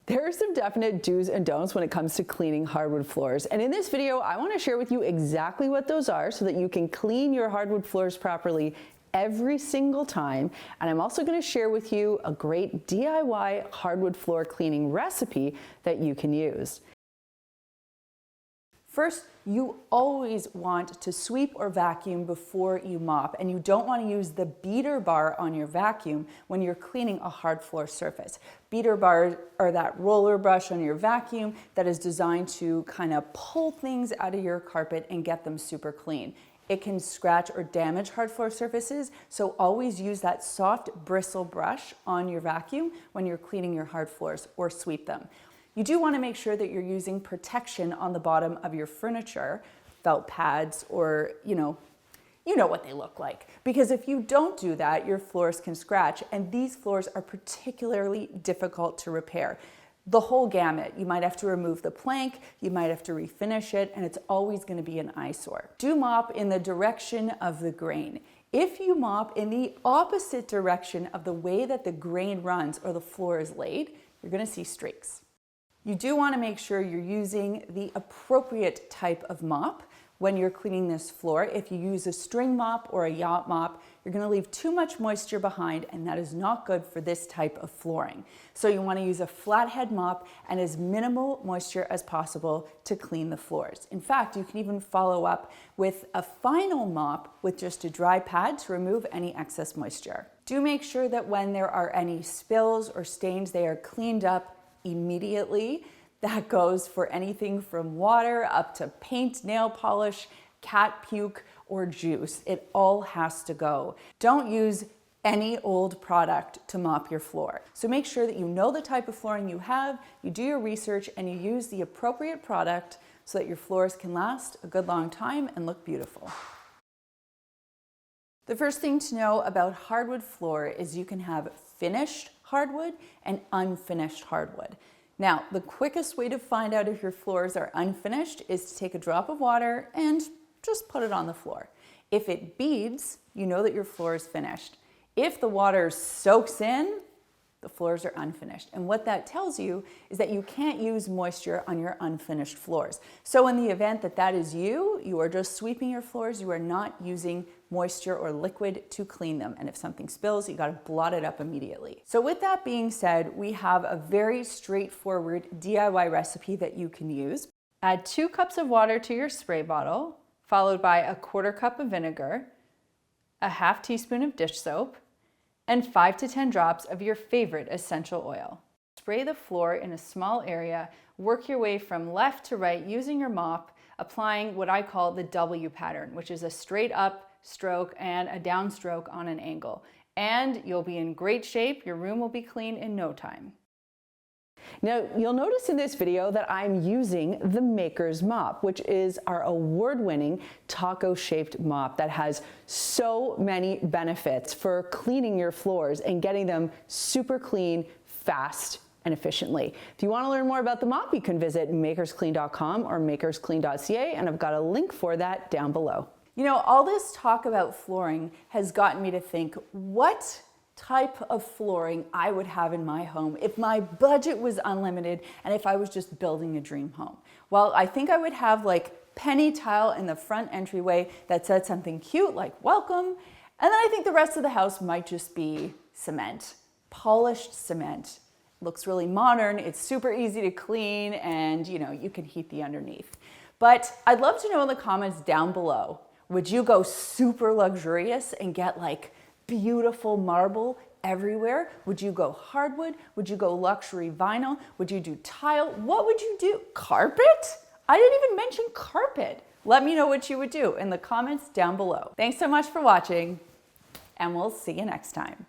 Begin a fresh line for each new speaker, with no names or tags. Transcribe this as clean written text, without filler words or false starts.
There are some definite do's and don'ts when it comes to cleaning hardwood floors. And in this video, I want to share with you exactly what those are so that you can clean your hardwood floors properly every single time. And I'm also going to share with you a great DIY hardwood floor cleaning recipe that you can use. First, you always want to sweep or vacuum before you mop, and you don't want to use the beater bar on your vacuum when you're cleaning a hard floor surface. Beater bars are that roller brush on your vacuum that is designed to kind of pull things out of your carpet and get them super clean. It can scratch or damage hard floor surfaces, so always use that soft bristle brush on your vacuum when you're cleaning your hard floors, or sweep them. You do want to make sure that you're using protection on the bottom of your furniture, felt pads, or you know what they look like. Because if you don't do that, your floors can scratch, and these floors are particularly difficult to repair. The whole gamut. You might have to remove the plank, you might have to refinish it, and it's always going to be an eyesore. Do mop in the direction of the grain. If you mop in the opposite direction of the way that the grain runs or the floor is laid, you're going to see streaks. You do want to make sure you're using the appropriate type of mop when you're cleaning this floor. If you use a string mop or a yacht mop, you're going to leave too much moisture behind, and that is not good for this type of flooring. So you want to use a flathead mop and as minimal moisture as possible to clean the floors. In fact, you can even follow up with a final mop with just a dry pad to remove any excess moisture. Do make sure that when there are any spills or stains, they are cleaned up immediately. That goes for anything from water up to paint, nail polish, cat puke, or juice. It all has to go. Don't use any old product to mop your floor. So make sure that you know the type of flooring you have, you do your research, and you use the appropriate product so that your floors can last a good long time and look beautiful. The first thing to know about hardwood floor is you can have finished hardwood and unfinished hardwood. Now, the quickest way to find out if your floors are unfinished is to take a drop of water and just put it on the floor. If it beads, you know that your floor is finished. If the water soaks in, the floors are unfinished. And what that tells you is that you can't use moisture on your unfinished floors. So in the event that that is you, you are just sweeping your floors, you are not using moisture or liquid to clean them. And if something spills, you gotta blot it up immediately. So with that being said, we have a very straightforward DIY recipe that you can use. Add 2 cups of water to your spray bottle, followed by a 1/4 cup of vinegar, a 1/2 teaspoon of dish soap, and 5 to 10 drops of your favorite essential oil. Spray the floor in a small area, work your way from left to right using your mop, applying what I call the W pattern, which is a straight up stroke and a down stroke on an angle. And you'll be in great shape. Your room will be clean in no time. Now, you'll notice in this video that I'm using the Maker's Mop, which is our award-winning taco-shaped mop that has so many benefits for cleaning your floors and getting them super clean, fast, and efficiently. If you want to learn more about the mop, you can visit makersclean.com or makersclean.ca, and I've got a link for that down below. You know, all this talk about flooring has gotten me to think, what type of flooring I would have in my home if my budget was unlimited and if I was just building a dream home. Well, I think I would have like penny tile in the front entryway that said something cute like welcome, and then I think the rest of the house might just be cement, polished cement. It looks really modern, it's super easy to clean, and you can heat the underneath. But I'd love to know in the comments down below, would you go super luxurious and get like beautiful marble everywhere? Would you go hardwood? Would you go luxury vinyl? Would you do tile? What would you do? Carpet? I didn't even mention carpet. Let me know what you would do in the comments down below. Thanks so much for watching, and we'll see you next time.